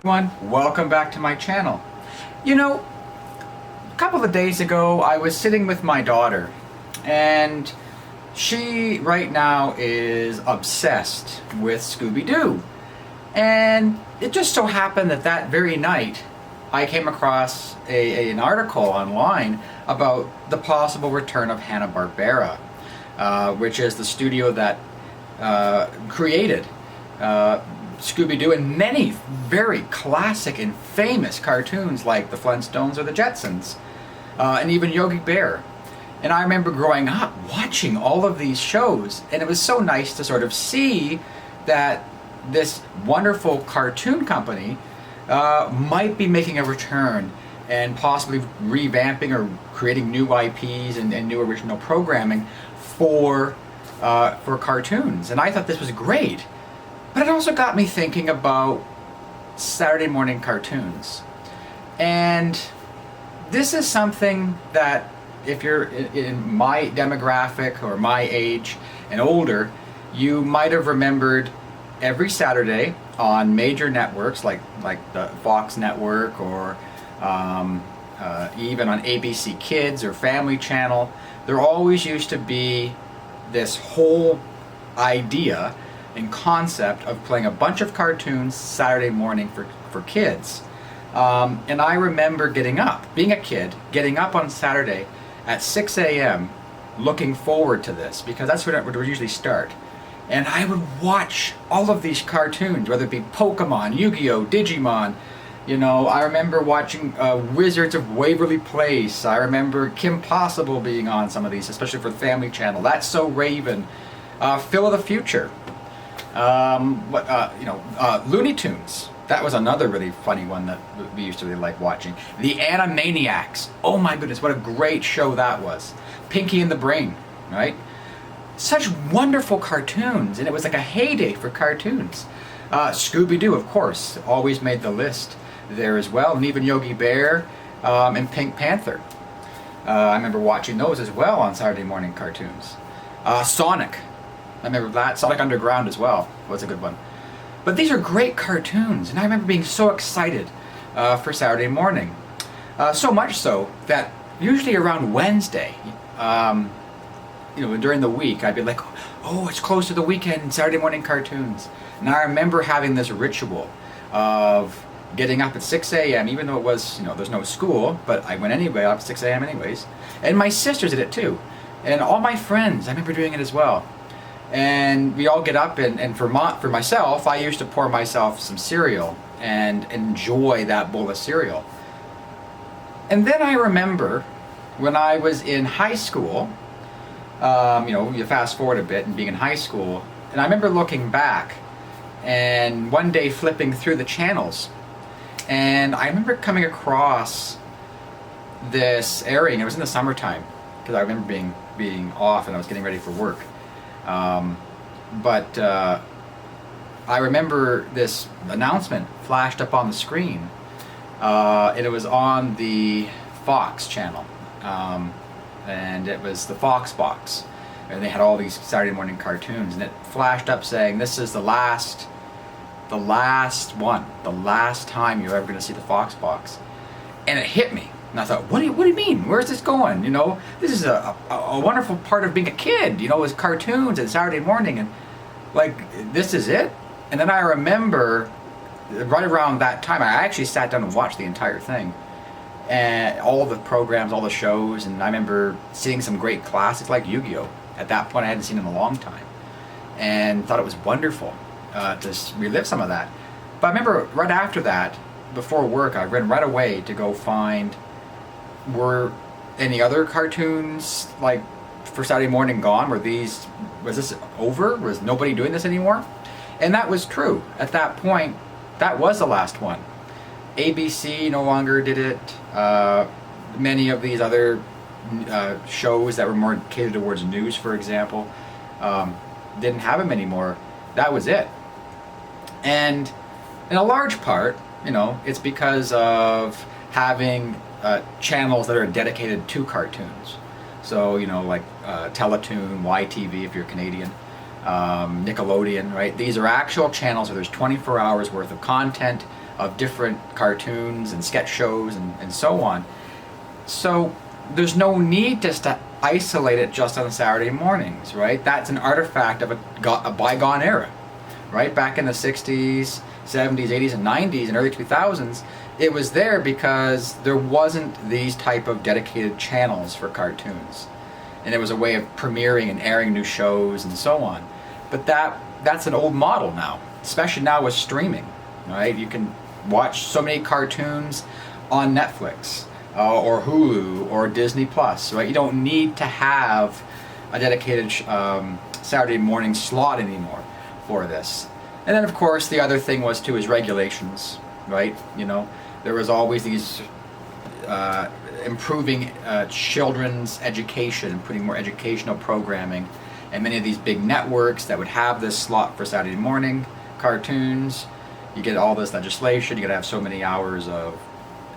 Everyone, welcome back to my channel. You know, a couple of days ago I was sitting with my daughter, and she right now is obsessed with Scooby-Doo. And it just so happened that that very night I came across an article online about the possible return of Hanna-Barbera, which is the studio that created Scooby-Doo and many very classic and famous cartoons like the Flintstones or the Jetsons, and even Yogi Bear. And I remember growing up watching all of these shows, and it was so nice to sort of see that this wonderful cartoon company might be making a return and possibly revamping or creating new IPs and new original programming for cartoons. And I thought this was great. But it also got me thinking about Saturday morning cartoons. And this is something that if you're in my demographic or my age and older, you might have remembered every Saturday on major networks like the Fox network or even on ABC Kids or Family Channel. There always used to be this whole idea and concept of playing a bunch of cartoons Saturday morning for kids. And I remember being a kid, getting up on Saturday at 6 a.m. looking forward to this, because that's when it would usually start. And I would watch all of these cartoons, whether it be Pokemon, Yu-Gi-Oh!, Digimon. You know, I remember watching Wizards of Waverly Place. I remember Kim Possible being on some of these, especially for the Family Channel. That's So Raven, Phil of the Future. Looney Tunes. That was another really funny one that we used to really like watching. The Animaniacs. Oh my goodness, what a great show that was. Pinky and the Brain, right? Such wonderful cartoons, and it was like a heyday for cartoons. Scooby-Doo, of course, always made the list there as well, and even Yogi Bear and Pink Panther. I remember watching those as well on Saturday morning cartoons. Sonic. I remember that. Sonic Underground as well was a good one. But these are great cartoons, and I remember being so excited for Saturday morning. So much so that usually around Wednesday, during the week, I'd be like, oh, it's close to the weekend, Saturday morning cartoons. And I remember having this ritual of getting up at 6 a.m., even though it was, there's no school, but I went anyway, up at 6 a.m. anyways. And my sisters did it too. And all my friends, I remember doing it as well. And we all get up, and for myself, I used to pour myself some cereal and enjoy that bowl of cereal. And then I remember when I was in high school, you fast forward a bit and being in high school, and I remember looking back and one day flipping through the channels, and I remember coming across this airing. It was in the summertime because I remember being off and I was getting ready for work. But I remember this announcement flashed up on the screen, and it was on the Fox channel, and it was the Fox box, and they had all these Saturday morning cartoons, and it flashed up saying, this is the last one, the last time you're ever going to see the Fox box. And it hit me. And I thought, what do you mean? Where's this going? This is a wonderful part of being a kid, is cartoons and Saturday morning, and this is it? And then I remember right around that time, I actually sat down and watched the entire thing. And all the programs, all the shows, and I remember seeing some great classics like Yu-Gi-Oh! At that point I hadn't seen in a long time. And thought it was wonderful to relive some of that. But I remember right after that, before work, I ran right away to go find, were any other cartoons for Saturday morning gone? Was this over? Was nobody doing this anymore? And that was true. At that point, that was the last one. ABC no longer did it. Many of these other shows that were more catered towards news, for example, didn't have them anymore. That was it. And in a large part, it's because of having channels that are dedicated to cartoons. So, Teletoon, YTV if you're Canadian, Nickelodeon, right? These are actual channels where there's 24 hours worth of content of different cartoons and sketch shows and so on. So there's no need just to isolate it just on Saturday mornings, right? That's an artifact of a bygone era, right? Back in the 60s, 70s, 80s, and 90s, and early 2000s, it was there because there wasn't these type of dedicated channels for cartoons. And it was a way of premiering and airing new shows and so on. But that's an old model now, especially now with streaming, right? You can watch so many cartoons on Netflix or Hulu or Disney Plus, right? You don't need to have a dedicated Saturday morning slot anymore for this. And then of course the other thing was too is regulations, right? You know, there was always these improving children's education, putting more educational programming, and many of these big networks that would have this slot for Saturday morning cartoons. You get all this legislation, you gotta have so many hours of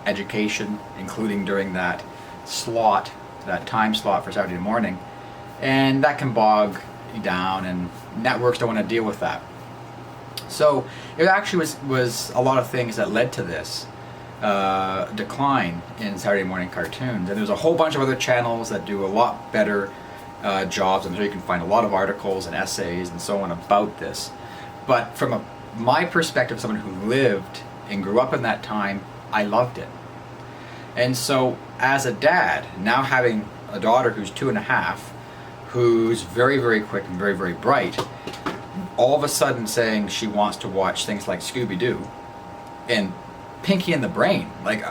education, including during that slot, that time slot for Saturday morning, and that can bog you down, and networks don't want to deal with that. So it actually was a lot of things that led to this decline in Saturday morning cartoons, and there's a whole bunch of other channels that do a lot better jobs. I'm sure you can find a lot of articles and essays and so on about this, but from my perspective, someone who lived and grew up in that time, I loved it. And so as a dad, now having a daughter who's 2.5, who's very, very quick and very, very bright, all of a sudden saying she wants to watch things like Scooby-Doo and Pinky and the Brain. Like,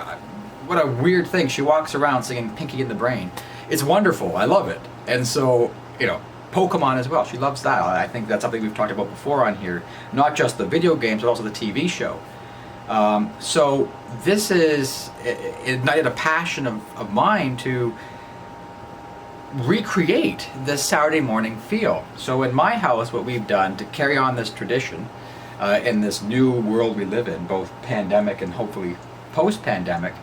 what a weird thing. She walks around singing Pinky and the Brain. It's wonderful. I love it. And so, you know, Pokemon as well. She loves that. I think that's something we've talked about before on here. Not just the video games, but also the TV show. So this is ignited a passion of mine to recreate this Saturday morning feel. So in my house, what we've done to carry on this tradition in this new world we live in, both pandemic and hopefully post-pandemic,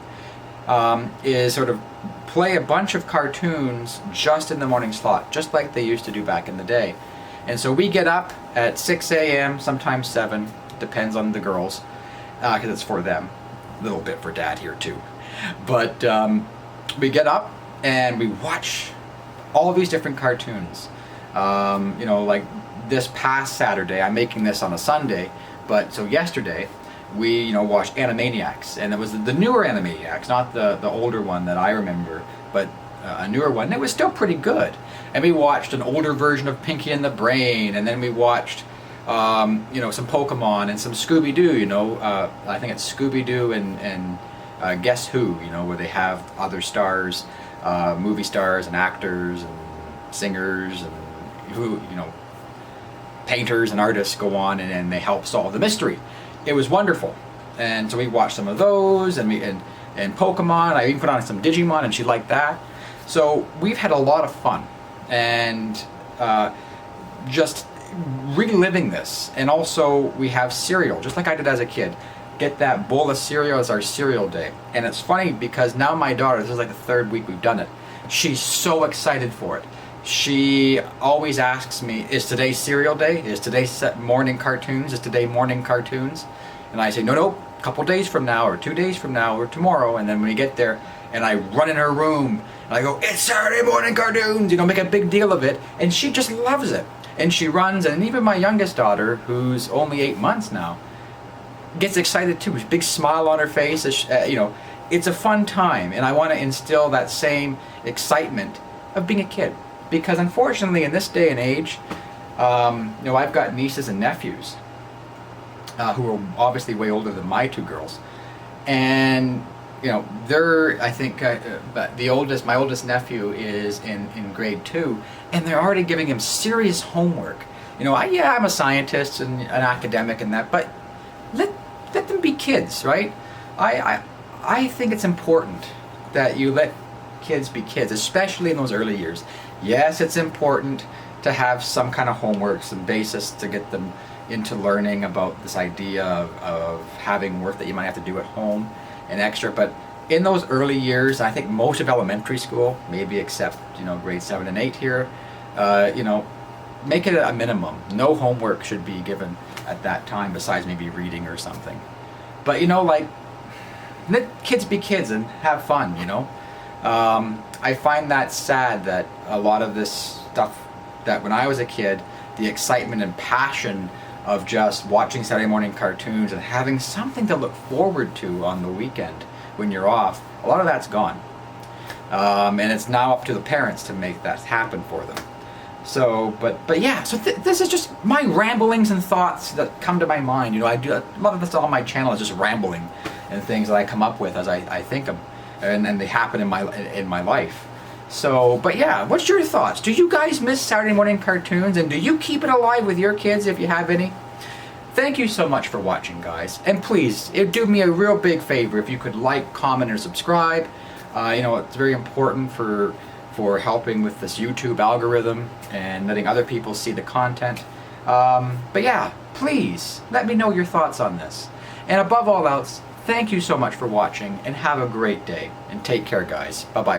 is sort of play a bunch of cartoons just in the morning slot, just like they used to do back in the day. And so we get up at 6 a.m., sometimes 7, depends on the girls, because it's for them, a little bit for dad here too. But we get up and we watch all of these different cartoons. You know, like this past Saturday, I'm making this on a Sunday, but so yesterday we, you know, watched Animaniacs, and it was the newer Animaniacs, not the older one that I remember, but a newer one. And it was still pretty good. And we watched an older version of Pinky and the Brain, and then we watched you know, some Pokemon and some Scooby-Doo. You know, I think it's Scooby-Doo and Guess Who, you know, where they have other stars, movie stars and actors and singers and who, you know, painters and artists go on and they help solve the mystery. It was wonderful. And so we watched some of those, and Pokemon. I even put on some Digimon, and she liked that. So we've had a lot of fun, and just reliving this. And also we have cereal, just like I did as a kid. Get that bowl of cereal as our cereal day. And it's funny because now my daughter, this is like the 3rd week we've done it, she's so excited for it. She always asks me, is today cereal day? Is today morning cartoons? Is today morning cartoons? And I say, no, a couple days from now, or 2 days from now, or tomorrow. And then when we get there, and I run in her room, and I go, it's Saturday morning cartoons, you know, make a big deal of it. And she just loves it. And she runs, and even my youngest daughter, who's only 8 months now, gets excited too. Big smile on her face. You know, it's a fun time, and I want to instill that same excitement of being a kid. Because unfortunately, in this day and age, you know, I've got nieces and nephews who are obviously way older than my 2 girls, and you know, they're, I think, my oldest nephew is in grade 2, and they're already giving him serious homework. You know, I'm a scientist and an academic and that, but let them be kids, right? I think it's important that you let kids be kids, especially in those early years. Yes, it's important to have some kind of homework, some basis to get them into learning about this idea of having work that you might have to do at home and extra, but in those early years, I think most of elementary school, maybe except, you know, grade 7 and 8 here, you know, make it a minimum. No homework should be given at that time besides maybe reading or something. But you know, like, let kids be kids and have fun, you know. I find that sad that a lot of this stuff that when I was a kid, the excitement and passion of just watching Saturday morning cartoons and having something to look forward to on the weekend when you're off, a lot of that's gone. And it's now up to the parents to make that happen for them. So, but yeah, so this is just my ramblings and thoughts that come to my mind. You know, I do a lot of this on my channel is just rambling and things that I come up with as I think of, and they happen in my life. So, but yeah, what's your thoughts? Do you guys miss Saturday morning cartoons, and do you keep it alive with your kids if you have any? Thank you so much for watching, guys, and please, it'd do me a real big favor if you could like, comment, or subscribe. You know, it's very important for helping with this YouTube algorithm and letting other people see the content. But yeah, please let me know your thoughts on this. And above all else, thank you so much for watching, and have a great day. And take care, guys. Bye-bye.